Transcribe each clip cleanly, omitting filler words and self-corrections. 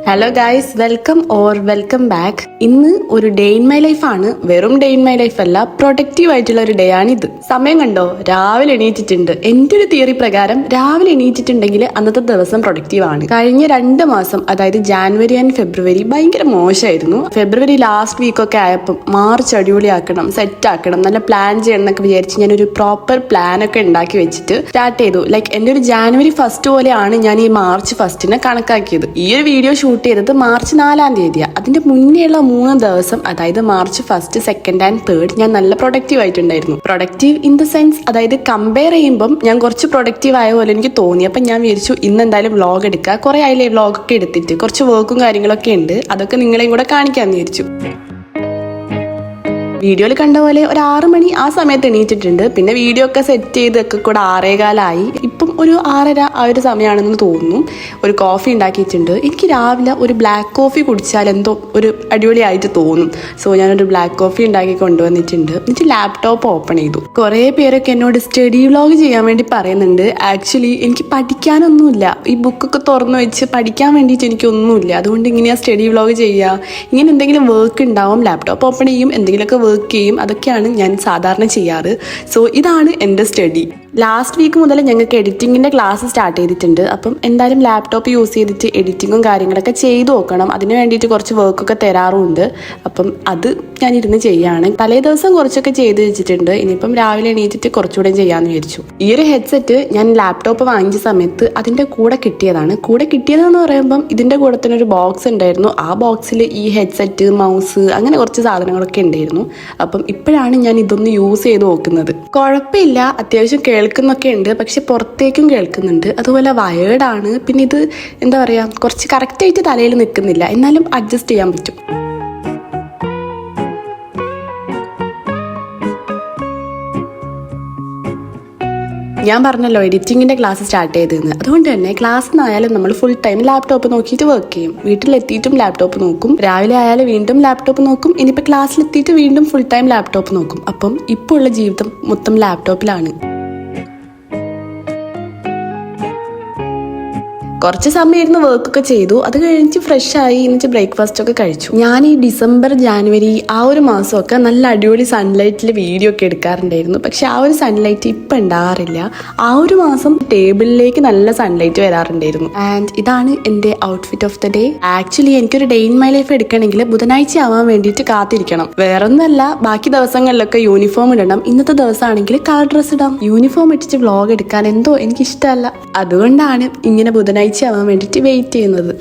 Hello guys, welcome back. ഇന്ന് ഒരു day in my life ആണ്. വെറും ഡേ ഇൻ മൈ ലൈഫ് അല്ല, പ്രൊഡക്റ്റീവ് ആയിട്ടുള്ള ഒരു ഡേ ആണിത്. സമയം കണ്ടോ, രാവിലെ എണീറ്റിട്ടുണ്ട്. എൻ്റെ ഒരു തിയറി പ്രകാരം രാവിലെ എണീറ്റിട്ടുണ്ടെങ്കിൽ അന്നത്തെ ദിവസം പ്രൊഡക്റ്റീവ് ആണ്. കഴിഞ്ഞ 2 മാസം, അതായത് ജാനുവരി ആൻഡ് ഫെബ്രുവരി ഭയങ്കര മോശമായിരുന്നു. ഫെബ്രുവരി ലാസ്റ്റ് വീക്കൊക്കെ ആയപ്പോൾ മാർച്ച് അടിപൊളിയാക്കണം, സെറ്റ് ആക്കണം, നല്ല പ്ലാൻ ചെയ്യണം എന്നൊക്കെ വിചാരിച്ച് ഞാനൊരു പ്രോപ്പർ പ്ലാൻ ഒക്കെ ഉണ്ടാക്കി വെച്ചിട്ട് സ്റ്റാർട്ട് ചെയ്തു. ലൈക്ക് എൻ്റെ ഒരു ജാനുവരി 1 പോലെയാണ് ഞാൻ ഈ മാർച്ച് 1 കണക്കാക്കിയത്. ഈ ഒരു വീഡിയോ ഷൂട്ട് ചെയ്തത് മാർച്ച് 4 തീയതിയാണ്. അതിന്റെ മുന്നേയുള്ള 3 ദിവസം, അതായത് മാർച്ച് 1, 2 ആൻഡ് 3 ഞാൻ നല്ല പ്രൊഡക്റ്റീവ് ആയിട്ടുണ്ടായിരുന്നു. പ്രൊഡക്റ്റീവ് ഇൻ ദ സെൻസ്, അതായത് കമ്പയർ ചെയ്യുമ്പം ഞാൻ കുറച്ച് പ്രൊഡക്റ്റീവ് ആയ പോലെ എനിക്ക് തോന്നി. അപ്പം ഞാൻ വിചാരിച്ചു ഇന്ന് എന്തായാലും വ്ളോഗ് എടുക്കുക. കുറെ ആയില്ലേ വ്ളോഗൊക്കെ എടുത്തിട്ട്, കുറച്ച് വർക്കും കാര്യങ്ങളൊക്കെ ഉണ്ട്, അതൊക്കെ നിങ്ങളെയും കൂടെ കാണിക്കാമെന്ന് വിചാരിച്ചു. വീഡിയോയിൽ കണ്ട പോലെ ഒരു 6 മണി ആ സമയത്ത് എണീറ്റിട്ടുണ്ട്. പിന്നെ വീഡിയോ ഒക്കെ സെറ്റ് ചെയ്തൊക്കെ കൂടെ 6:15 ഇപ്പം ഒരു 6:30 ആ ഒരു സമയമാണെന്ന് തോന്നുന്നു. ഒരു കോഫി ഉണ്ടാക്കിയിട്ടുണ്ട്. എനിക്ക് രാവിലെ ഒരു ബ്ലാക്ക് കോഫി കുടിച്ചാൽ എന്തോ ഒരു അടിപൊളിയായിട്ട് തോന്നും. സോ ഞാനൊരു ബ്ലാക്ക് കോഫി ഉണ്ടാക്കി കൊണ്ടുവന്നിട്ടുണ്ട്. എന്നിട്ട് ലാപ്ടോപ്പ് ഓപ്പൺ ചെയ്തു. കുറേ പേരൊക്കെ എന്നോട് സ്റ്റഡി വ്ളോഗ് ചെയ്യാൻ വേണ്ടി പറയുന്നുണ്ട്. ആക്ച്വലി എനിക്ക് പഠിക്കാനൊന്നുമില്ല. ഈ ബുക്കൊക്കെ തുറന്നു വെച്ച് പഠിക്കാൻ വേണ്ടിയിട്ട് എനിക്കൊന്നുമില്ല. അതുകൊണ്ട് ഇങ്ങനെയാ സ്റ്റഡി വ്ളോഗ് ചെയ്യുക. ഇങ്ങനെ എന്തെങ്കിലും വർക്ക് ഉണ്ടാവും, ലാപ്ടോപ്പ് ഓപ്പൺ ചെയ്യും, എന്തെങ്കിലുമൊക്കെ വർക്ക് ചെയ്യും. അതൊക്കെയാണ് ഞാൻ സാധാരണ ചെയ്യാറ്. സോ ഇതാണ് എൻ്റെ സ്റ്റഡി. ലാസ്റ്റ് വീക്ക് മുതൽ ഞങ്ങൾക്ക് എഡിറ്റിങ്ങിൻ്റെ ക്ലാസ് സ്റ്റാർട്ട് ചെയ്തിട്ടുണ്ട്. അപ്പം എന്തായാലും ലാപ്ടോപ്പ് യൂസ് ചെയ്തിട്ട് എഡിറ്റിങ്ങും കാര്യങ്ങളൊക്കെ ചെയ്തു നോക്കണം. അതിന് വേണ്ടിയിട്ട് കുറച്ച് വർക്കൊക്കെ തരാറുമുണ്ട്. അപ്പം അത് ഞാൻ ഇരുന്ന് ചെയ്യുകയാണ്. തലേ ദിവസം കുറച്ചൊക്കെ ചെയ്ത് വെച്ചിട്ടുണ്ട്. ഇനിയിപ്പം രാവിലെ എണീറ്റിട്ട് കുറച്ചുകൂടെ ചെയ്യാമെന്ന് വിചാരിച്ചു. ഈ ഒരു ഹെഡ്സെറ്റ് ഞാൻ ലാപ്ടോപ്പ് വാങ്ങിച്ച സമയത്ത് അതിൻ്റെ കൂടെ കിട്ടിയതാണ്. കൂടെ കിട്ടിയതെന്ന് പറയുമ്പം ഇതിൻ്റെ കൂടെ തന്നെ ഒരു ബോക്സ് ഉണ്ടായിരുന്നു. ആ ബോക്സിൽ ഈ ഹെഡ്സെറ്റ്, മൗസ്, അങ്ങനെ കുറച്ച് സാധനങ്ങളൊക്കെ ഉണ്ടായിരുന്നു. അപ്പം ഇപ്പോഴാണ് ഞാൻ ഇതൊന്ന് യൂസ് ചെയ്ത് നോക്കുന്നത്. കുഴപ്പമില്ല, അത്യാവശ്യം കേൾക്കുന്നൊക്കെ ഉണ്ട്, പക്ഷെ പുറത്തേക്കും കേൾക്കുന്നുണ്ട്. അതുപോലെ വയേർഡാണ്. പിന്നെ ഇത് എന്താ പറയുക, കുറച്ച് കറക്റ്റായിട്ട് തലയിൽ നിൽക്കുന്നില്ല, എന്നാലും അഡ്ജസ്റ്റ് ചെയ്യാൻ പറ്റും. ഞാൻ പറഞ്ഞല്ലോ എഡിറ്റിങ്ങിൻ്റെ ക്ലാസ് സ്റ്റാർട്ട് ചെയ്തതെന്ന്. അതുകൊണ്ട് തന്നെ ക്ലാസ്സിനായാലും നമ്മൾ ഫുൾ ടൈം ലാപ്ടോപ്പ് നോക്കിയിട്ട് വർക്ക് ചെയ്യും. വീട്ടിലെത്തിയിട്ടും ലാപ്ടോപ്പ് നോക്കും, രാവിലെ ആയാലും വീണ്ടും ലാപ്ടോപ്പ് നോക്കും, ഇനിയിപ്പോൾ ക്ലാസ്സിലെത്തിയിട്ട് വീണ്ടും ഫുൾ ടൈം ലാപ്ടോപ്പ് നോക്കും. അപ്പം ഇപ്പോൾ ഉള്ള ജീവിതം മൊത്തം ലാപ്ടോപ്പിലാണ്. കുറച്ച് സമയം ഇരുന്ന് വർക്കൊക്കെ ചെയ്തു. അത് കഴിഞ്ഞിട്ട് ഫ്രഷ് ആയി, എന്നിട്ട് ബ്രേക്ക്ഫാസ്റ്റ് ഒക്കെ കഴിച്ചു. ഞാൻ ഈ ഡിസംബർ, ജാനുവരി ആ ഒരു മാസമൊക്കെ നല്ല അടിപൊളി സൺലൈറ്റിൽ വീഡിയോ ഒക്കെ എടുക്കാറുണ്ടായിരുന്നു. പക്ഷെ ആ ഒരു സൺലൈറ്റ് ഇപ്പം ഉണ്ടാകാറില്ല. ആ ഒരു മാസം ടേബിളിലേക്ക് നല്ല സൺലൈറ്റ് വരാറുണ്ടായിരുന്നു. ആൻഡ് ഇതാണ് എൻ്റെ outfit of the day. Actually എനിക്കൊരു ഡേ ഇൻ മൈ ലൈഫ് എടുക്കണമെങ്കിൽ ബുധനാഴ്ച ആവാൻ വേണ്ടിയിട്ട് കാത്തിരിക്കണം. വേറൊന്നല്ല, ബാക്കി ദിവസങ്ങളിലൊക്കെ യൂണിഫോം ഇടണം. ഇന്നത്തെ ദിവസമാണെങ്കിൽ കളർ ഡ്രസ്സ് ഇടാം. യൂണിഫോം ഇട്ടിട്ട് വ്ളോഗ് എടുക്കാൻ എന്തോ എനിക്കിഷ്ടമല്ല. അതുകൊണ്ടാണ് ഇങ്ങനെ ബുധനാഴ്ച ആവാൻ വേണ്ടിയിട്ട് വെയിറ്റ് ചെയ്യുന്നത്.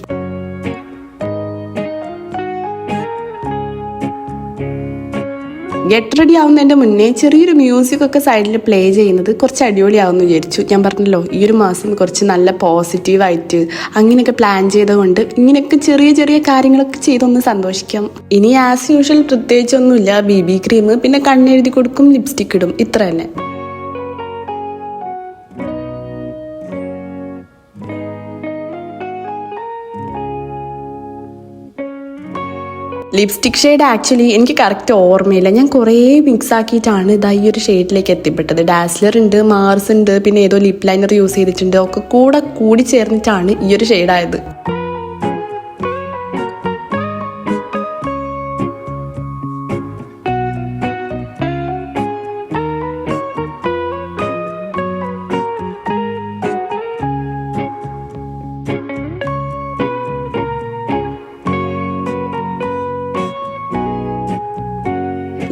ഗെറ്റ് റെഡി ആവുന്നതിൻ്റെ മുന്നേ ചെറിയൊരു മ്യൂസിക് ഒക്കെ സൈഡിൽ പ്ലേ ചെയ്യുന്നത് കുറച്ച് അടിപൊളിയാവുമെന്ന് വിചാരിച്ചു. ഞാൻ പറഞ്ഞല്ലോ ഈ ഒരു മാസം കുറച്ച് നല്ല പോസിറ്റീവായിട്ട് അങ്ങനെയൊക്കെ പ്ലാൻ ചെയ്തുകൊണ്ട് ഇങ്ങനെയൊക്കെ ചെറിയ ചെറിയ കാര്യങ്ങളൊക്കെ ചെയ്തൊന്ന് സന്തോഷിക്കാം. ഇനി ആസ് യൂഷ്വൽ പ്രത്യേകിച്ചൊന്നുമില്ല. BB ക്രീം, പിന്നെ കണ്ണെഴുതി കൊടുക്കും, ലിപ്സ്റ്റിക് ഇടും, ഇത്ര തന്നെ. ലിപ്സ്റ്റിക് ഷെയ്ഡ് ആക്ച്വലി എനിക്ക് കറക്റ്റ് ഓർമ്മയില്ല. ഞാൻ കുറേ മിക്സ് ആക്കിയിട്ടാണ് ഇതാ ഈ ഒരു ഷെയ്ഡിലേക്ക് എത്തിപ്പെട്ടത്. ഡാസ്ലർ ഉണ്ട്, മാർസ് ഉണ്ട്, പിന്നെ ഏതോ ലിപ് ലൈനർ യൂസ് ചെയ്തിട്ടുണ്ട്. ഒക്കെ കൂടി ചേർന്നിട്ടാണ് ഈ ഒരു ഷെയ്ഡായത്.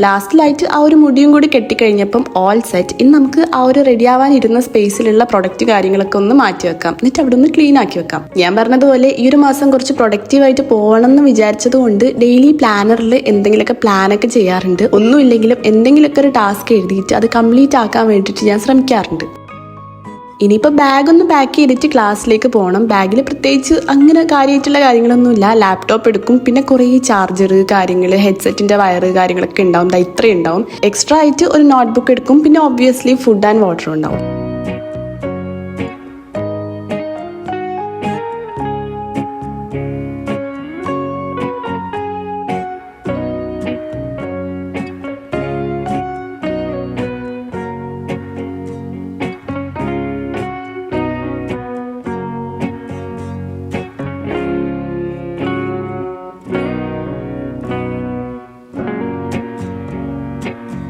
ലാസ്റ്റിലായിട്ട് ആ ഒരു മുടിയും കൂടി കെട്ടിക്കഴിഞ്ഞപ്പം ഓൾ സെറ്റ്. ഇനി നമുക്ക് ആ ഒരു റെഡി ആവാനിരുന്ന സ്പേസിലുള്ള പ്രൊഡക്റ്റ് കാര്യങ്ങളൊക്കെ ഒന്ന് മാറ്റി വെക്കാം, എന്നിട്ട് അവിടെ ഒന്ന് ക്ലീൻ ആക്കി വെക്കാം. ഞാൻ പറഞ്ഞതുപോലെ ഈ ഒരു മാസം കുറച്ച് പ്രൊഡക്റ്റീവായിട്ട് പോകണം എന്ന് വിചാരിച്ചത് കൊണ്ട് ഡെയിലി പ്ലാനറിൽ എന്തെങ്കിലുമൊക്കെ പ്ലാനൊക്കെ ചെയ്യാറുണ്ട്. ഒന്നുമില്ലെങ്കിലും എന്തെങ്കിലുമൊക്കെ ഒരു ടാസ്ക് എഴുതിയിട്ട് അത് കംപ്ലീറ്റ് ആക്കാൻ വേണ്ടിയിട്ട് ഞാൻ ശ്രമിക്കാറുണ്ട്. ഇനിയിപ്പോൾ ബാഗൊന്ന് പാക്ക് ചെയ്തിട്ട് ക്ലാസ്സിലേക്ക് പോകണം. ബാഗിൽ പ്രത്യേകിച്ച് അങ്ങനെ കാര്യമായിട്ടുള്ള കാര്യങ്ങളൊന്നുമില്ല. ലാപ്ടോപ്പ് എടുക്കും, പിന്നെ കുറേ ചാർജർ കാര്യങ്ങൾ, ഹെഡ്സെറ്റിൻ്റെ വയറ് കാര്യങ്ങളൊക്കെ ഉണ്ടാവും. ഇത്രയും ഉണ്ടാവും. എക്സ്ട്രാ ആയിട്ട് ഒരു നോട്ട്ബുക്ക് എടുക്കും, പിന്നെ ഒബ്വിയസ്ലി ഫുഡ് ആൻഡ് വാട്ടർ ഉണ്ടാവും.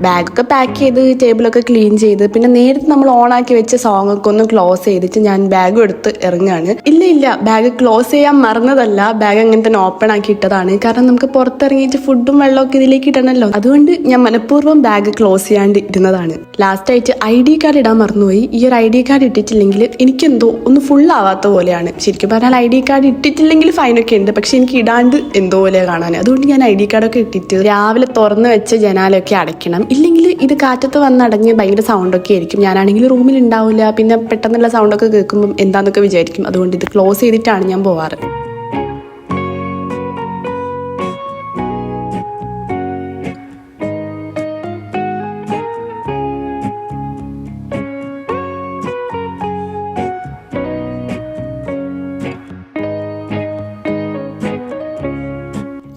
ബാഗൊക്കെ പാക്ക് ചെയ്ത് ടേബിളൊക്കെ ക്ലീൻ ചെയ്ത് പിന്നെ നേരത്തെ നമ്മൾ ഓൺ ആക്കി വെച്ച സോങ് ഒക്കെ ഒന്ന് ക്ലോസ് ചെയ്തിട്ട് ഞാൻ ബാഗും എടുത്ത് ഇറങ്ങുകയാണ്. ഇല്ല ബാഗ് ക്ലോസ് ചെയ്യാൻ മറന്നതല്ല, ബാഗ് അങ്ങനെ തന്നെ ഓപ്പൺ ആക്കി ഇട്ടതാണ്. കാരണം നമുക്ക് പുറത്തിറങ്ങിയിട്ട് ഫുഡും വെള്ളമൊക്കെ ഇതിലേക്ക് ഇടണമല്ലോ, അതുകൊണ്ട് ഞാൻ മനഃപൂർവ്വം ബാഗ് ക്ലോസ് ചെയ്യാണ്ട് ഇരുന്നതാണ്. ലാസ്റ്റ് ആയിട്ട് ID കാർഡ് ഇടാൻ മറന്നുപോയി. ഈ ഒരു ID കാർഡ് ഇട്ടിട്ടില്ലെങ്കിൽ എനിക്കെന്തോ ഒന്ന് ഫുൾ ആവാത്ത പോലെയാണ്. ശരിക്കും പറഞ്ഞാൽ ID കാർഡ് ഇട്ടിട്ടില്ലെങ്കിൽ ഫൈനൊക്കെ ഉണ്ട്, പക്ഷെ എനിക്ക് ഇടാണ്ട് എന്തോ പോലെ കാണാൻ. അതുകൊണ്ട് ഞാൻ ID കാർഡൊക്കെ ഇട്ടിട്ട് രാവിലെ തുറന്ന് വെച്ച ജനാലൊക്കെ അടയ്ക്കണം. ഇല്ലെങ്കിൽ ഇത് കാറ്റത്ത് വന്നടഞ്ഞ് ഭയങ്കര സൗണ്ടൊക്കെ ആയിരിക്കും. ഞാനാണെങ്കിൽ റൂമിൽ ഉണ്ടാവില്ല, പിന്നെ പെട്ടെന്നുള്ള സൗണ്ടൊക്കെ കേൾക്കുമ്പം എന്താന്നൊക്കെ വിചാരിക്കും. അതുകൊണ്ട് ഇത് ക്ലോസ് ചെയ്തിട്ടാണ് ഞാൻ പോവാറ്.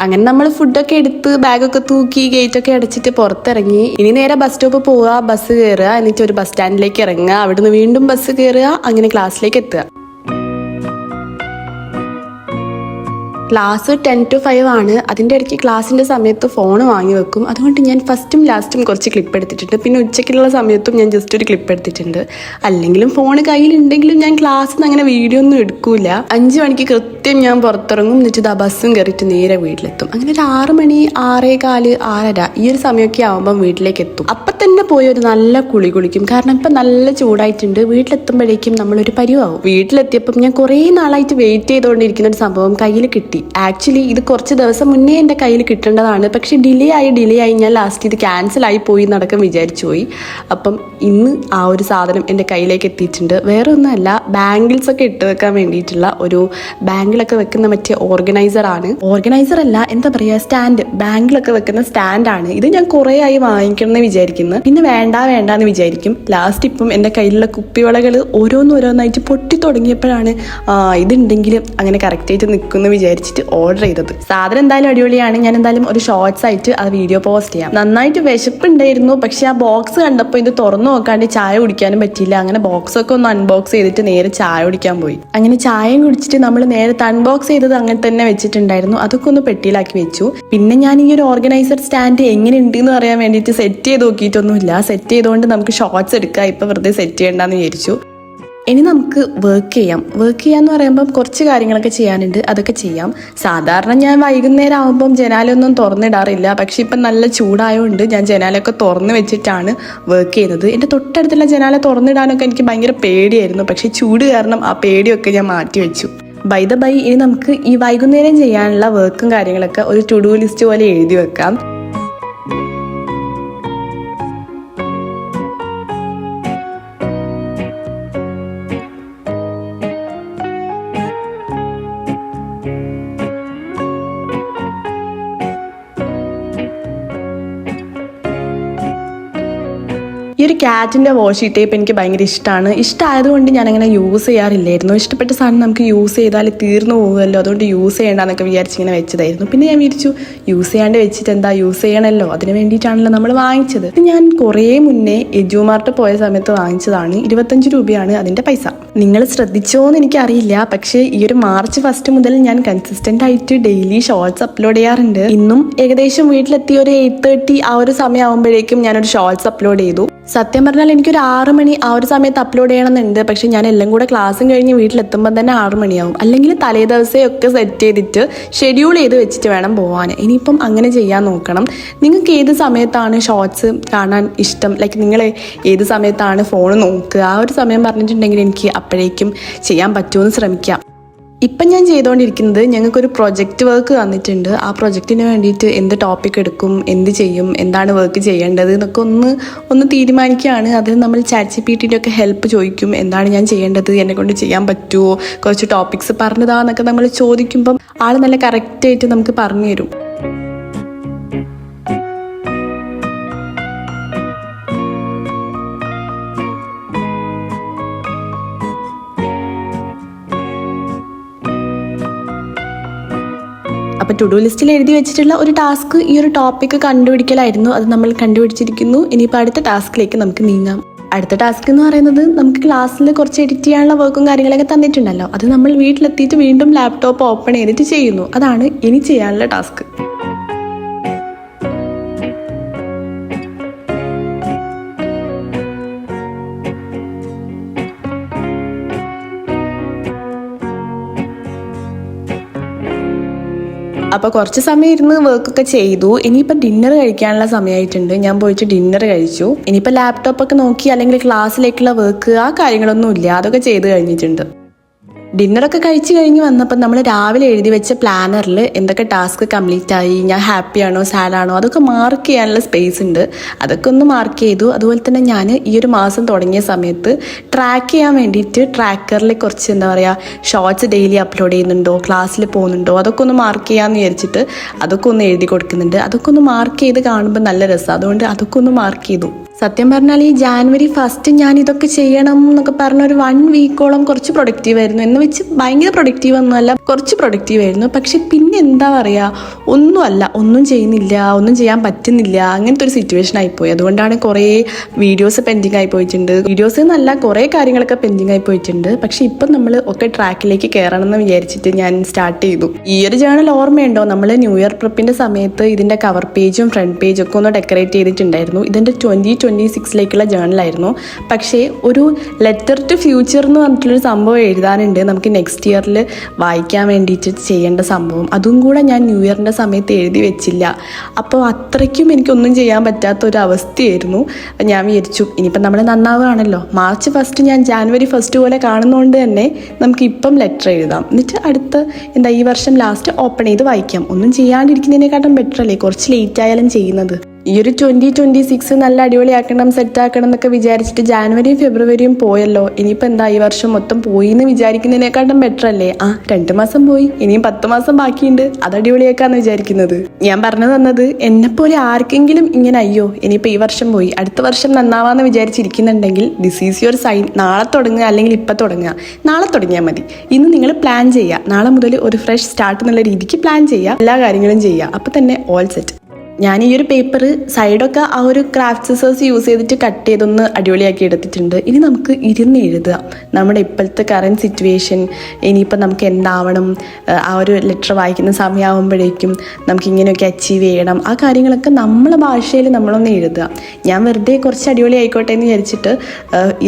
അങ്ങനെ നമ്മൾ ഫുഡൊക്കെ എടുത്ത് ബാഗൊക്കെ തൂക്കി ഗേറ്റൊക്കെ അടച്ചിട്ട് പുറത്തിറങ്ങി. ഇനി നേരെ ബസ് സ്റ്റോപ്പ് പോവുക, ബസ് കയറുക, എന്നിട്ട് ഒരു ബസ് സ്റ്റാൻഡിലേക്ക് ഇറങ്ങുക, അവിടുന്ന് വീണ്ടും ബസ് കയറുക, അങ്ങനെ ക്ലാസ്സിലേക്ക് എത്തുക. ക്ലാസ് 10 to 5 ആണ്. അതിൻ്റെ ഇടയ്ക്ക് ക്ലാസ്സിൻ്റെ സമയത്ത് ഫോൺ വാങ്ങി വെക്കും. അതുകൊണ്ട് ഞാൻ ഫസ്റ്റും ലാസ്റ്റും കുറച്ച് ക്ലിപ്പ് എടുത്തിട്ടുണ്ട്. പിന്നെ ഉച്ചയ്ക്കുള്ള സമയത്തും ഞാൻ ജസ്റ്റ് ഒരു ക്ലിപ്പ് എടുത്തിട്ടുണ്ട്. അല്ലെങ്കിലും ഫോൺ കയ്യിലുണ്ടെങ്കിലും ഞാൻ ക്ലാസ്സിൽ നിന്ന് അങ്ങനെ വീഡിയോ ഒന്നും എടുക്കൂല. 5 മണിക്ക് കൃത്യം ഞാൻ പുറത്തിറങ്ങും, എന്നിട്ട് ആ ബസ്സും കയറിയിട്ട് നേരെ വീട്ടിലെത്തും. അങ്ങനെ ഒരു 6 മണി 6:15 6:30 ഈ ഒരു സമയമൊക്കെ ആകുമ്പം വീട്ടിലേക്ക് എത്തും. അപ്പം തന്നെ പോയി ഒരു നല്ല കുളി കുളിക്കും. കാരണം ഇപ്പം നല്ല ചൂടായിട്ടുണ്ട്. വീട്ടിലെത്തുമ്പോഴേക്കും നമ്മളൊരു പരിവാകും. വീട്ടിലെത്തിയപ്പം ഞാൻ കുറേ നാളായിട്ട് വെയിറ്റ് ചെയ്തുകൊണ്ടിരിക്കുന്ന ഒരു സംഭവം കയ്യിൽ കിട്ടി. ആക്ച്വലി ഇത് കുറച്ച് ദിവസം മുന്നേ എൻ്റെ കയ്യിൽ കിട്ടേണ്ടതാണ്, പക്ഷെ ഡിലേ ആയി ഞാൻ ലാസ്റ്റ് ഇത് ക്യാൻസൽ ആയി പോയി നടക്കാൻ വിചാരിച്ചു പോയി. അപ്പം ഇന്ന് ആ ഒരു സാധനം എൻ്റെ കയ്യിലേക്ക് എത്തിയിട്ടുണ്ട്. വേറെ ഒന്നുമല്ല, ബാംഗിൾസ് ഒക്കെ ഇട്ട് വെക്കാൻ വേണ്ടിയിട്ടുള്ള ഒരു ബാംഗിളൊക്കെ വെക്കുന്ന മറ്റേ ഓർഗനൈസർ അല്ല, എന്താ പറയുക, സ്റ്റാൻഡ്. ബാംഗിളൊക്കെ വെക്കുന്ന സ്റ്റാൻഡാണ് ഇത്. ഞാൻ കുറേ ആയി വാങ്ങിക്കണം എന്ന് വിചാരിക്കുന്നു, പിന്നെ വേണ്ടാന്ന് വിചാരിക്കും. ലാസ്റ്റ് ഇപ്പം എൻ്റെ കയ്യിലുള്ള കുപ്പിവളകൾ ഓരോന്നായിട്ട് പൊട്ടി തുടങ്ങിയപ്പോഴാണ് ഇതുണ്ടെങ്കിൽ അങ്ങനെ കറക്റ്റായിട്ട് നിൽക്കുമെന്ന് വിചാരിച്ചിട്ട് ഓർഡർ ചെയ്തത്. സാധനം എന്തായാലും അടിപൊളിയാണ്. ഞാൻ എന്തായാലും ഒരു ഷോർട്സ് ആയിട്ട് ആ വീഡിയോ പോസ്റ്റ് ചെയ്യാം. നന്നായിട്ട് വിശപ്പുണ്ടായിരുന്നു, പക്ഷെ ആ ബോക്സ് കണ്ടപ്പോൾ ഇത് തുറന്നു നോക്കാണ്ട് ചായ കുടിക്കാനും പറ്റിയില്ല. അങ്ങനെ ബോക്സ് ഒക്കെ ഒന്ന് അൺബോക്സ് ചെയ്തിട്ട് നേരെ ചായ കുടിക്കാൻ പോയി. അങ്ങനെ ചായയും കുടിച്ചിട്ട് നമ്മൾ നേരത്തെ അൺബോക്സ് ചെയ്തത് അങ്ങനെ തന്നെ വെച്ചിട്ടുണ്ടായിരുന്നു. അതൊക്കെ ഒന്ന് പെട്ടിയിലാക്കി വെച്ചു. പിന്നെ ഞാൻ ഈ ഒരു ഓർഗനൈസർ സ്റ്റാൻഡ് എങ്ങനെ ഉണ്ട് എന്ന് പറയാൻ വേണ്ടിയിട്ട് സെറ്റ് ചെയ്ത് നോക്കിയിട്ടൊന്നുമില്ല. സെറ്റ് ചെയ്തുകൊണ്ട് നമുക്ക് ഷോർട്സ് എടുക്കാം, ഇപ്പൊ വെറുതെ സെറ്റ് ചെയ്യണ്ടെന്ന് വിചാരിച്ചു. ഇനി നമുക്ക് വർക്ക് ചെയ്യാന്ന് പറയുമ്പം കുറച്ച് കാര്യങ്ങളൊക്കെ ചെയ്യാനുണ്ട്, അതൊക്കെ ചെയ്യാം. സാധാരണ ഞാൻ വൈകുന്നേരം ആകുമ്പം ജനാലൊന്നും തുറന്നിടാറില്ല, പക്ഷെ ഇപ്പം നല്ല ചൂടായതുകൊണ്ട് ഞാൻ ജനാലൊക്കെ തുറന്ന് വെച്ചിട്ടാണ് വർക്ക് ചെയ്യുന്നത്. എൻ്റെ തൊട്ടടുത്തുള്ള ജനാല തുറന്നിടാനൊക്കെ എനിക്ക് ഭയങ്കര പേടിയായിരുന്നു, പക്ഷെ ചൂട് കാരണം ആ പേടിയൊക്കെ ഞാൻ മാറ്റി വെച്ചു. ബൈ ഇനി നമുക്ക് ഈ വൈകുന്നേരം ചെയ്യാനുള്ള വർക്കും കാര്യങ്ങളൊക്കെ ഒരു ടു ഡു ലിസ്റ്റ് പോലെ എഴുതി വെക്കാം. ഈ ഒരു ക്യാറ്റിൻ്റെ വാഷി ടേപ്പ് എനിക്ക് ഭയങ്കര ഇഷ്ടമായതുകൊണ്ട് ഞാൻ അങ്ങനെ യൂസ് ചെയ്യാറില്ലായിരുന്നു. ഇഷ്ടപ്പെട്ട സാധനം നമുക്ക് യൂസ് ചെയ്താൽ തീർന്നു പോകുമല്ലോ, അതുകൊണ്ട് യൂസ് ചെയ്യേണ്ടെന്നൊക്കെ വിചാരിച്ചിങ്ങനെ വെച്ചതായിരുന്നു. പിന്നെ ഞാൻ വിചാരിച്ചു യൂസ് ചെയ്യാണ്ട് വെച്ചിട്ട് എന്താ, യൂസ് ചെയ്യണമല്ലോ, അതിന് വേണ്ടിയിട്ടാണല്ലോ നമ്മൾ വാങ്ങിച്ചത്. ഞാൻ കുറേ മുന്നേ എജുമാർട്ട് പോയ സമയത്ത് വാങ്ങിച്ചതാണ്. 25 രൂപയാണ് അതിൻ്റെ പൈസ. നിങ്ങൾ ശ്രദ്ധിച്ചോന്ന് എനിക്കറിയില്ല, പക്ഷേ ഈ ഒരു March 1 മുതൽ ഞാൻ കൺസിസ്റ്റൻ്റ് ആയിട്ട് ഡെയിലി ഷോർട്സ് അപ്ലോഡ് ചെയ്യാറുണ്ട്. ഇന്നും ഏകദേശം വീട്ടിലെത്തി ഒരു 8:30 ആ ഒരു സമയം ആകുമ്പോഴേക്കും ഞാനൊരു ഷോർട്സ് അപ്ലോഡ് ചെയ്തു. സത്യം പറഞ്ഞാൽ എനിക്കൊരു 6 മണി ആ ഒരു സമയത്ത് അപ്ലോഡ് ചെയ്യണമെന്നുണ്ട്, പക്ഷെ ഞാൻ എല്ലാം കൂടെ ക്ലാസ്സും കഴിഞ്ഞ് വീട്ടിലെത്തുമ്പോൾ തന്നെ 6 മണിയാവും. അല്ലെങ്കിൽ തലേ ദിവസമേ ഒക്കെ സെറ്റ് ചെയ്തിട്ട് ഷെഡ്യൂൾ ചെയ്ത് വെച്ചിട്ട് വേണം പോകാൻ. ഇനിയിപ്പം അങ്ങനെ ചെയ്യാൻ നോക്കണം. നിങ്ങൾക്ക് ഏത് സമയത്താണ് ഷോർട്സ് കാണാൻ ഇഷ്ടം, ലൈക്ക് നിങ്ങൾ ഏത് സമയത്താണ് ഫോൺ നോക്കുക, ആ ഒരു സമയം പറഞ്ഞിട്ടുണ്ടെങ്കിൽ എനിക്ക് അപ്പോഴേക്കും ചെയ്യാൻ പറ്റുമെന്ന് ശ്രമിക്കാം. ഇപ്പം ഞാൻ ചെയ്തുകൊണ്ടിരിക്കുന്നത്, ഞങ്ങൾക്കൊരു പ്രൊജക്റ്റ് വർക്ക് തന്നിട്ടുണ്ട്. ആ പ്രൊജക്റ്റിന് വേണ്ടിയിട്ട് എന്ത് ടോപ്പിക് എടുക്കും, എന്ത് ചെയ്യും, എന്താണ് വർക്ക് ചെയ്യേണ്ടത് എന്നൊക്കെ ഒന്ന് തീരുമാനിക്കുകയാണ്. അതിന് നമ്മൾ ChatGPT ഒക്കെ ഹെൽപ്പ് ചോദിക്കും. എന്താണ് ഞാൻ ചെയ്യേണ്ടത്, എന്നെക്കൊണ്ട് ചെയ്യാൻ പറ്റുമോ, കുറച്ച് ടോപ്പിക്സ് പറഞ്ഞതാന്നൊക്കെ നമ്മൾ ചോദിക്കുമ്പം ആൾ നല്ല കറക്റ്റായിട്ട് നമുക്ക് പറഞ്ഞു തരും. അപ്പോൾ ടു ഡു ലിസ്റ്റിൽ എഴുതി വെച്ചിട്ടുള്ള ഒരു ടാസ്ക് ഈ ഒരു ടോപ്പിക്ക് കണ്ടുപിടിക്കലായിരുന്നു. അത് നമ്മൾ കണ്ടുപിടിച്ചിരിക്കുന്നു. ഇനിയിപ്പോൾ അടുത്ത ടാസ്കിലേക്ക് നമുക്ക് നീങ്ങാം. അടുത്ത ടാസ്ക് എന്ന് പറയുന്നത്, നമുക്ക് ക്ലാസ്സിൽ കുറച്ച് എഡിറ്റ് ചെയ്യാനുള്ള വർക്കും കാര്യങ്ങളൊക്കെ തന്നിട്ടുണ്ടല്ലോ, അത് നമ്മൾ വീട്ടിലെത്തിയിട്ട് വീണ്ടും ലാപ്ടോപ്പ് ഓപ്പൺ ചെയ്തിട്ട് ചെയ്യുന്നു. അതാണ് ഇനി ചെയ്യാനുള്ള ടാസ്ക്. അപ്പോൾ കുറച്ച് സമയം ഇരുന്ന് വർക്കൊക്കെ ചെയ്തു. ഇനിയിപ്പോൾ ഡിന്നർ കഴിക്കാനുള്ള സമയമായിട്ടുണ്ട്. ഞാൻ പോയിട്ട് ഡിന്നർ കഴിച്ചു. ഇനിയിപ്പോൾ ലാപ്ടോപ്പൊക്കെ നോക്കി അല്ലെങ്കിൽ ക്ലാസ്സിലേക്കുള്ള വർക്ക് ആ കാര്യങ്ങളൊന്നും ഇല്ല, അതൊക്കെ ചെയ്ത് കഴിഞ്ഞിട്ടുണ്ട്. ഡിന്നറൊക്കെ കഴിച്ച് കഴിഞ്ഞ് വന്നപ്പോൾ നമ്മൾ രാവിലെ എഴുതി വെച്ച പ്ലാനറിൽ എന്തൊക്കെ ടാസ്ക് കംപ്ലീറ്റ് ആയി, ഞാൻ ഹാപ്പിയാണോ സാഡാണോ അതൊക്കെ മാർക്ക് ചെയ്യാനുള്ള സ്പേസ് ഉണ്ട്. അതൊക്കെ ഒന്ന് മാർക്ക് ചെയ്തു. അതുപോലെ തന്നെ ഞാൻ ഈ ഒരു മാസം തുടങ്ങിയ സമയത്ത് ട്രാക്ക് ചെയ്യാൻ വേണ്ടിയിട്ട് ട്രാക്കറിൽ കുറച്ച് എന്താ പറയുക ഷോർട്സ് ഡെയിലി അപ്ലോഡ് ചെയ്യുന്നുണ്ടോ, ക്ലാസ്സിൽ പോകുന്നുണ്ടോ അതൊക്കെ ഒന്ന് മാർക്ക് ചെയ്യാമെന്ന് വിചാരിച്ചിട്ട് അതൊക്കെ ഒന്ന് എഴുതി കൊടുക്കുന്നുണ്ട്. അതൊക്കെ ഒന്ന് മാർക്ക് ചെയ്ത് കാണുമ്പോൾ നല്ല രസമാണ്. അതുകൊണ്ട് അതൊക്കെ ഒന്ന് മാർക്ക് ചെയ്തു. സത്യം പറഞ്ഞാൽ ഈ ജാനുവരി 1 ഞാൻ ഇതൊക്കെ ചെയ്യണം എന്നൊക്കെ പറഞ്ഞ ഒരു 1 വീക്കോളം കുറച്ച് പ്രൊഡക്റ്റീവ് ആയിരുന്നു. എന്ന് വെച്ച് ഭയങ്കര പ്രൊഡക്റ്റീവ് ഒന്നുമല്ല, കുറച്ച് പ്രൊഡക്റ്റീവ് ആയിരുന്നു. പക്ഷെ പിന്നെ എന്താ പറയുക, ഒന്നും ചെയ്യുന്നില്ല, ഒന്നും ചെയ്യാൻ പറ്റുന്നില്ല, അങ്ങനത്തെ ഒരു സിറ്റുവേഷൻ ആയിപ്പോയി. അതുകൊണ്ടാണ് കുറേ വീഡിയോസ് പെൻഡിങ് ആയി പോയിട്ടുണ്ട്. വീഡിയോസ് എന്നല്ല കുറേ കാര്യങ്ങളൊക്കെ പെൻഡിങ് ആയി പോയിട്ടുണ്ട്. പക്ഷെ ഇപ്പം നമ്മൾ ഒക്കെ ട്രാക്കിലേക്ക് കയറണം എന്ന് വിചാരിച്ചിട്ട് ഞാൻ സ്റ്റാർട്ട് ചെയ്തു. ഈ ഒരു ജേണൽ ഓർമ്മയുണ്ടോ, നമ്മൾ ന്യൂ ഇയർ പ്രിപ്പിൻ്റെ സമയത്ത് ഇതിൻ്റെ കവർ പേജും ഫ്രണ്ട് പേജും ഒക്കെ ഒന്ന് ഡെക്കറേറ്റ് ചെയ്തിട്ടുണ്ടായിരുന്നു. ഇതിൻ്റെ 2026 ജേണലായിരുന്നു. പക്ഷേ ഒരു ലെറ്റർ ടു ഫ്യൂച്ചർ എന്ന് പറഞ്ഞിട്ടുള്ളൊരു സംഭവം എഴുതാനുണ്ട് നമുക്ക് നെക്സ്റ്റ് ഇയറിൽ വായിക്കാൻ വേണ്ടിയിട്ട് ചെയ്യേണ്ട സംഭവം. അതും കൂടെ ഞാൻ ന്യൂ ഇയറിൻ്റെ സമയത്ത് എഴുതി വെച്ചില്ല. അപ്പോൾ അത്രയ്ക്കും എനിക്കൊന്നും ചെയ്യാൻ പറ്റാത്ത ഒരു അവസ്ഥയായിരുന്നു. ഞാൻ വിചാരിച്ചു ഇനിയിപ്പം നമ്മൾ നന്നാവുകയാണല്ലോ, March 1 ഞാൻ January 1 പോലെ കാണുന്നതുകൊണ്ട് തന്നെ നമുക്ക് ഇപ്പം ലെറ്റർ എഴുതാം, എന്നിട്ട് അടുത്ത ഈ വർഷം ലാസ്റ്റ് ഓപ്പൺ ചെയ്ത് വായിക്കാം. ഒന്നും ചെയ്യാണ്ടിരിക്കുന്നതിനെക്കാട്ടും ബെറ്റർ അല്ലേ, കുറച്ച് ലേറ്റ് ആയാലും ചെയ്യുന്നത്. ഈ ഒരു 2026 നല്ല അടിപൊളിയാക്കണം, സെറ്റാക്കണം എന്നൊക്കെ വിചാരിച്ചിട്ട് ജാനുവരിയും ഫെബ്രുവരിയും പോയല്ലോ. ഇനിയിപ്പോൾ എന്താ ഈ വർഷം മൊത്തം പോയി എന്ന് വിചാരിക്കുന്നതിനെക്കാട്ടും ബെറ്റർ അല്ലേ. 2 മാസം പോയി, ഇനിയും 10 മാസം ബാക്കിയുണ്ട്, അത് അടിപൊളിയാക്കാന്ന് വിചാരിക്കുന്നത്. ഞാൻ പറഞ്ഞു തന്നത് എന്നെപ്പോലെ ആർക്കെങ്കിലും ഇങ്ങനെ അയ്യോ ഇനിയിപ്പോൾ ഈ വർഷം പോയി അടുത്ത വർഷം നന്നാവാന്ന് വിചാരിച്ചിരിക്കുന്നുണ്ടെങ്കിൽ ദിസ് ഈസ് യുവർ സൈൻ. നാളെ തുടങ്ങുക അല്ലെങ്കിൽ ഇപ്പം തുടങ്ങുക. നാളെ തുടങ്ങിയാൽ മതി. ഇന്ന് നിങ്ങൾ പ്ലാൻ ചെയ്യുക, നാളെ മുതൽ ഒരു ഫ്രഷ് സ്റ്റാർട്ട് എന്നുള്ള രീതിക്ക് പ്ലാൻ ചെയ്യുക, എല്ലാ കാര്യങ്ങളും ചെയ്യുക. അപ്പോൾ തന്നെ ഓൾ സെറ്റ്. ഞാൻ ഈ ഒരു പേപ്പർ സൈഡൊക്കെ ആ ഒരു ക്രാഫ്റ്റ് സിസേഴ്സ് യൂസ് ചെയ്തിട്ട് കട്ട് ചെയ്തൊന്ന് അടിപൊളിയാക്കി എടുത്തിട്ടുണ്ട്. ഇനി നമുക്ക് ഇരുന്ന് എഴുതുക നമ്മുടെ ഇപ്പോഴത്തെ കറൻറ്റ് സിറ്റുവേഷൻ, ഇനിയിപ്പോൾ നമുക്ക് എന്താവണം, ആ ഒരു ലെറ്റർ വായിക്കുന്ന സമയമാകുമ്പോഴേക്കും നമുക്ക് ഇങ്ങനെയൊക്കെ അച്ചീവ് ചെയ്യണം, ആ കാര്യങ്ങളൊക്കെ നമ്മളെ ഭാഷയിൽ നമ്മളൊന്ന് എഴുതുക. ഞാൻ വെറുതെ കുറച്ച് അടിപൊളി ആയിക്കോട്ടെ എന്ന് വിചാരിച്ചിട്ട്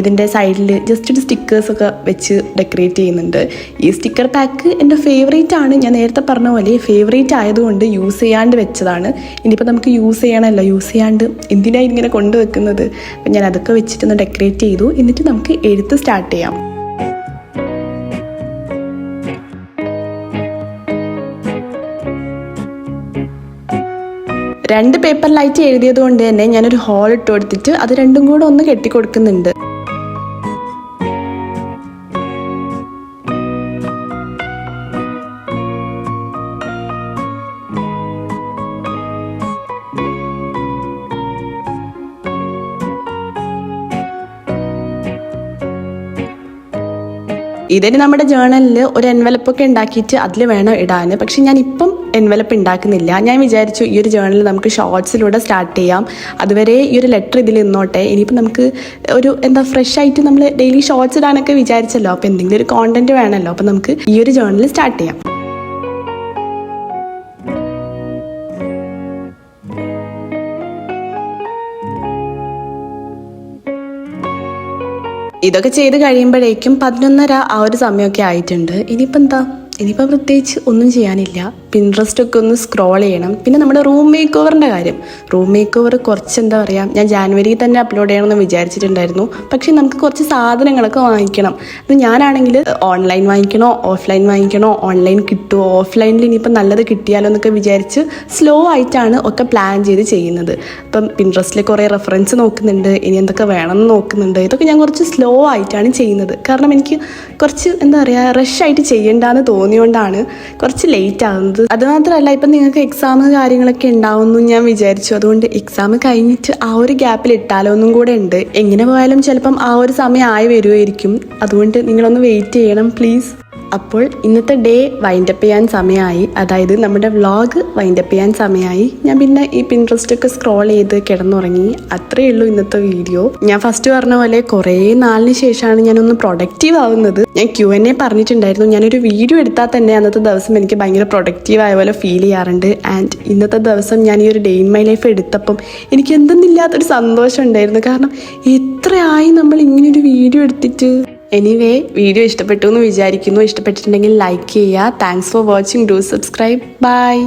ഇതിൻ്റെ സൈഡിൽ ജസ്റ്റ് ഒരു സ്റ്റിക്കേഴ്സൊക്കെ വെച്ച് ഡെക്കറേറ്റ് ചെയ്യുന്നുണ്ട്. ഈ സ്റ്റിക്കർ പാക്ക് എൻ്റെ ഫേവറേറ്റ് ആണ്. ഞാൻ നേരത്തെ പറഞ്ഞ പോലെ ഫേവറേറ്റ് ആയതുകൊണ്ട് യൂസ് ചെയ്യാണ്ട് വെച്ചതാണ്. ഇനിയിപ്പോൾ നമുക്ക് യൂസ് ചെയ്യണമല്ലോ, യൂസ് ചെയ്യാണ്ട് എന്തിനാണ് ഇങ്ങനെ കൊണ്ടുവെക്കുന്നത്. അപ്പം ഞാൻ അതൊക്കെ വെച്ചിട്ടൊന്ന് ഡെക്കറേറ്റ് ചെയ്തു. എന്നിട്ട് നമുക്ക് എഴുത്ത് സ്റ്റാർട്ട് ചെയ്യാം. രണ്ട് പേപ്പറിലായിട്ട് എഴുതിയത് കൊണ്ട് തന്നെ ഞാനൊരു ഹോൾ ഇട്ട് കൊടുത്തിട്ട് അത് രണ്ടും കൂടെ ഒന്ന് കെട്ടിക്കൊടുക്കുന്നുണ്ട്. ഇതിന് നമ്മുടെ ജേണലിൽ ഒരു എൻവലപ്പൊക്കെ ഉണ്ടാക്കിയിട്ട് അതിൽ വേണം ഇടാൻ. പക്ഷെ ഞാൻ ഇപ്പം എൻവലപ്പ് ഉണ്ടാക്കുന്നില്ല. ഞാൻ വിചാരിച്ചു ഈ ഒരു ജേണൽ നമുക്ക് ഷോർട്സിലൂടെ സ്റ്റാർട്ട് ചെയ്യാം. അതുവരെ ഈ ഒരു ലെറ്റർ ഇതിൽ നിന്നോട്ടെ. ഇനിയിപ്പോൾ നമുക്ക് ഒരു ഫ്രഷ് ആയിട്ട് നമ്മൾ ഡെയിലി ഷോർട്സ് ഇടാനൊക്കെ വിചാരിച്ചല്ലോ. അപ്പോൾ എന്തെങ്കിലും ഒരു കോണ്ടന്റ് വേണമല്ലോ. അപ്പോൾ നമുക്ക് ഈ ഒരു ജേണൽ സ്റ്റാർട്ട് ചെയ്യാം. ഇതൊക്കെ ചെയ്ത് കഴിയുമ്പോഴേക്കും 11:30 ആ ഒരു സമയമൊക്കെ ആയിട്ടുണ്ട്. ഇനിയിപ്പോൾ പ്രത്യേകിച്ച് ഒന്നും ചെയ്യാനില്ല. പിൻട്രസ്റ്റൊക്കെ ഒന്ന് സ്ക്രോൾ ചെയ്യണം. പിന്നെ നമ്മുടെ റൂം മേക്ക് ഓവറിൻ്റെ കാര്യം. റൂം മേക്ക് ഓവർ കുറച്ച് ഞാൻ ജാനുവരിയിൽ തന്നെ അപ്ലോഡ് ചെയ്യണമെന്ന് വിചാരിച്ചിട്ടുണ്ടായിരുന്നു. പക്ഷേ നമുക്ക് കുറച്ച് സാധനങ്ങളൊക്കെ വാങ്ങിക്കണം. അത് ഞാനാണെങ്കിൽ ഓൺലൈൻ വാങ്ങിക്കണോ ഓഫ്ലൈൻ വാങ്ങിക്കണോ, ഓൺലൈൻ കിട്ടുമോ ഓഫ്ലൈനിൽ ഇനിയിപ്പോൾ നല്ലത് കിട്ടിയാലോ എന്നൊക്കെ വിചാരിച്ച് സ്ലോ ആയിട്ടാണ് ഒക്കെ പ്ലാൻ ചെയ്ത് ചെയ്യുന്നത്. ഇപ്പം പിൻട്രസ്റ്റിൽ കുറേ റെഫറൻസ് നോക്കുന്നുണ്ട്, ഇനി എന്തൊക്കെ വേണമെന്ന് നോക്കുന്നുണ്ട്. ഇതൊക്കെ ഞാൻ കുറച്ച് സ്ലോ ആയിട്ടാണ് ചെയ്യുന്നത്. കാരണം എനിക്ക് കുറച്ച് റഷായിട്ട് ചെയ്യേണ്ടെന്ന് തോന്നിയോണ്ടാണ് കുറച്ച് ലേറ്റ് ആകുന്നത്. അതുമാത്രമല്ല ഇപ്പം നിങ്ങൾക്ക് എക്സാം കാര്യങ്ങളൊക്കെ ഉണ്ടാവുമെന്ന് ഞാൻ വിചാരിച്ചു. അതുകൊണ്ട് എക്സാം കഴിഞ്ഞിട്ട് ആ ഒരു ഗ്യാപ്പിൽ ഇട്ടാലോ ഒന്നും കൂടെ ഉണ്ട്. എങ്ങനെ പോയാലും ചിലപ്പം ആ ഒരു സമയം ആയി വരുമായിരിക്കും. അതുകൊണ്ട് നിങ്ങളൊന്ന് വെയിറ്റ് ചെയ്യണം പ്ലീസ്. അപ്പോൾ ഇന്നത്തെ ഡേ വൈൻഡപ്പ് ചെയ്യാൻ സമയമായി. അതായത് നമ്മുടെ വ്ളോഗ് വൈൻഡപ്പ് ചെയ്യാൻ സമയമായി. ഞാൻ പിന്നെ ഈ പിൻട്രസ്റ്റൊക്കെ സ്ക്രോൾ ചെയ്ത് കിടന്നുറങ്ങി. അത്രയേ ഉള്ളൂ ഇന്നത്തെ വീഡിയോ. ഞാൻ ഫസ്റ്റ് പറഞ്ഞ പോലെ കുറേ നാളിന് ശേഷമാണ് ഞാനൊന്ന് പ്രൊഡക്റ്റീവ് ആവുന്നത്. ഞാൻ Q&A പറഞ്ഞിട്ടുണ്ടായിരുന്നു. ഞാനൊരു വീഡിയോ എടുത്താൽ തന്നെ അന്നത്തെ ദിവസം എനിക്ക് ഭയങ്കര പ്രൊഡക്റ്റീവ് ആയ പോലെ ഫീൽ ചെയ്യാറുണ്ട്. ആൻഡ് ഇന്നത്തെ ദിവസം ഞാൻ ഈ ഒരു ഡേ ഇൻ മൈ ലൈഫ് എടുത്തപ്പം എനിക്ക് എന്തെന്നില്ലാത്തൊരു സന്തോഷം ഉണ്ടായിരുന്നു. കാരണം എത്രയായി നമ്മൾ ഇങ്ങനൊരു വീഡിയോ എടുത്തിട്ട്. എനിവേ വീഡിയോ ഇഷ്ടപ്പെട്ടു എന്ന് വിചാരിക്കുന്നു. ഇഷ്ടപ്പെട്ടിട്ടുണ്ടെങ്കിൽ ലൈക്ക് ചെയ്യുക. Thanks for watching. Do subscribe. By.